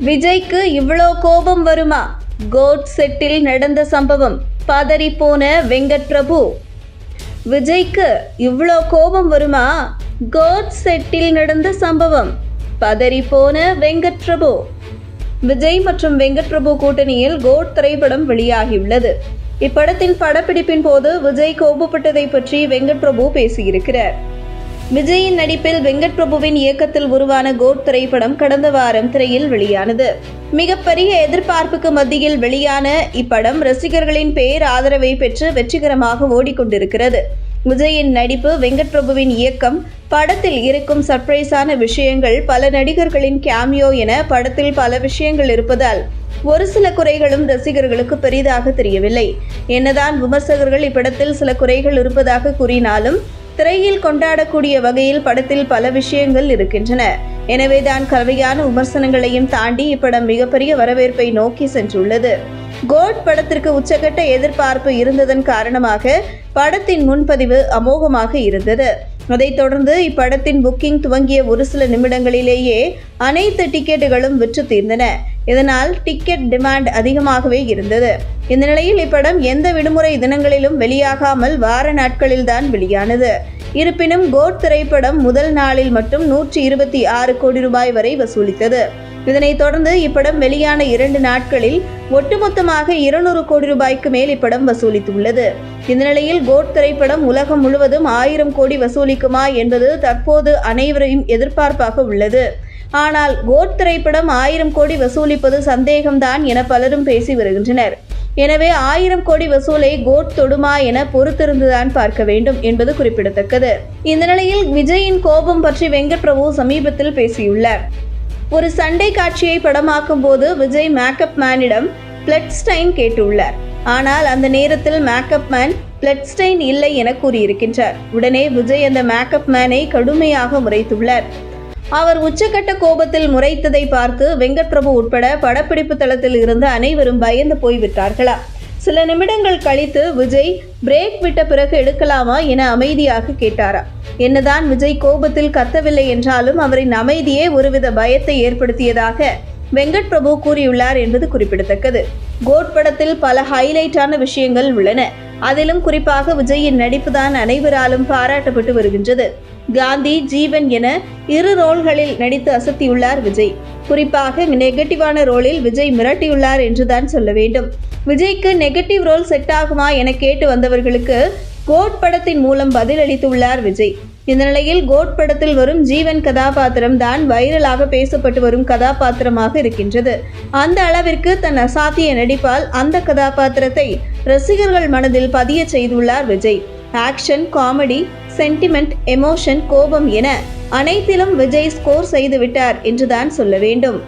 விஜய்க்கு இவ்வளோ கோபம் வருமா? கோட் செட்டில் நடந்த சம்பவம் பதறி போன வெங்கட் பிரபு. விஜய்க்கு இவ்வளோ கோபம் வருமா? கோட் செட்டில் நடந்த சம்பவம் பதறி போன வெங்கட் பிரபு. விஜய் மற்றும் வெங்கட் பிரபு கூட்டணியில் கோட் திரைப்படம் வெளியாகியுள்ளது. இப்படத்தின் படப்பிடிப்பின் போது விஜய் கோபப்பட்டதை பற்றி வெங்கட் பிரபு பேசியிருக்கிறார். விஜயின் நடிப்பில் வெங்கட் பிரபுவின் இயக்கத்தில் உருவான கோட் திரைப்படம் கடந்த வாரம் திரையில் வெளியானது. மிகப்பெரிய எதிர்பார்ப்புக்கு மத்தியில் வெளியான இப்படம் ரசிகர்களின் பேர் ஆதரவை பெற்று வெற்றிகரமாக ஓடிக்கொண்டிருக்கிறது. விஜயின் நடிப்பு, வெங்கட் பிரபுவின் இயக்கம், படத்தில் இருக்கும் சர்ப்ரைஸான விஷயங்கள், பல நடிகர்களின் கேமியோ என படத்தில் பல விஷயங்கள் இருப்பதால் ஒரு சில குறைகளும் ரசிகர்களுக்கு பெரிதாக தெரியவில்லை. என்னதான் விமர்சகர்கள் இப்படத்தில் சில குறைகள் இருப்பதாக கூறினாலும் திரையில் கொண்டாடக்கூடிய வகையில் படத்தில் பல விஷயங்கள் இருக்கின்றன. எனவேதான் கலவையான விமர்சனங்களையும் தாண்டி இப்படம் மிகப்பெரிய வரவேற்பை நோக்கி சென்றுள்ளது. கோட் படத்திற்கு உச்சகட்ட எதிர்பார்ப்பு இருந்ததன் காரணமாக படத்தின் முன்பதிவு அமோகமாக இருந்தது. அதைத் தொடர்ந்து இப்படத்தின் புக்கிங் துவங்கிய ஒரு சில நிமிடங்களிலேயே அனைத்து டிக்கெட்டுகளும் விற்று தீர்ந்தன. இதனால் டிக்கெட் டிமாண்ட் அதிகமாகவே இருந்தது. இந்த நிலையில் இப்படம் எந்த விடுமுறை தினங்களிலும் வெளியாகாமல் வார நாட்களில்தான் வெளியானது. இருப்பினும் கோட் திரைப்படம் முதல் நாளில் மட்டும் 126 கோடி ரூபாய் வரை வசூலித்தது. இதனைத் தொடர்ந்து இப்படம் வெளியான 2 நாட்களில் ஒட்டுமொத்தமாக 200 கோடி ரூபாய்க்கு மேல் இப்படம் வசூலித்துள்ளது. இந்த நிலையில் கோட் திரைப்படம் உலகம் முழுவதும் 1000 கோடி வசூலிக்குமா என்பது தற்போது அனைவரையும் எதிர்பார்ப்பாக உள்ளது. ஆனால் கோட் திரைப்படம் 1000 கோடி வசூலிப்பது சந்தேகம்தான் என பலரும் பேசி வருகின்றனர். எனவே 1000 கோடி வசூலை கோட் தொடுமா என பொறுத்திருந்துதான் பார்க்க வேண்டும் என்பது குறிப்பிடத்தக்கது. இந்த நிலையில் விஜயின் கோபம் பற்றி வெங்கட் பிரபு சமீபத்தில் பேசியுள்ளார். ஒரு சண்டை காட்சியை படமாக்கும் போது விஜய் மேக்கப் மேனிடம் பிளட் ஸ்டைன் கேட்டுள்ளார். ஆனால் அந்த நேரத்தில் மேக்கப் மேன் பிளட் ஸ்டைன் இல்லை என கூறியிருக்கின்றார். உடனே விஜய் அந்த மேக்கப் மேனை கடுமையாக முறைத்துள்ளார். அவர் உச்சக்கட்ட கோபத்தில் முறைத்ததை பார்த்து வெங்கட் பிரபு உட்பட படப்பிடிப்பு தளத்தில் இருந்த அனைவரும் பயந்து போய்விட்டார்களா? சில நிமிடங்கள் கழித்து விஜய் பிரேக் விட்ட பிறகு எடுக்கலாமா என அமைதியாக கேட்டாரா? என்னதான் விஜய் கோபத்தில் கத்தவில்லை என்றாலும் அவரின் அமைதியே ஒருவித பயத்தை ஏற்படுத்தியதாக வெங்கட் பிரபு கூறியுள்ளார் என்பது குறிப்பிடத்தக்கது. கோட் படத்தில் பல ஹைலைட்டான விஷயங்கள் உள்ளன. அதிலும் குறிப்பாக விஜயின் நடிப்புதான் அனைவராலும் பாராட்டப்பட்டு வருகின்றது. காந்தி, ஜீவன் என 2 ரோல்களில் நடித்து அசத்தியுள்ளார் விஜய். குறிப்பாக நெகட்டிவான ரோலில் விஜய் மிரட்டியுள்ளார் என்றுதான் சொல்ல வேண்டும். விஜய்க்கு நெகட்டிவ் ரோல் செட் ஆகுமா என கேட்டு வந்தவர்களுக்கு கோட் படத்தின் மூலம் பதில் அளித்துள்ளார் விஜய். இந்த நிலையில் கோட் படத்தில் வரும் ஜீவன் கதாபாத்திரம் தான் வைரலாக பேசப்பட்டு வரும் கதாபாத்திரமாக இருக்கின்றது. அந்த அளவிற்கு தன் அசாத்திய நடிப்பால் அந்த கதாபாத்திரத்தை ரசிகர்கள் மனதில் பதிய செய்துள்ளார் Vijay. Action, comedy, sentiment, emotion, கோபம் என அனைத்திலும் விஜய் ஸ்கோர் செய்து விட்டார் என்றுதான் சொல்ல வேண்டும்.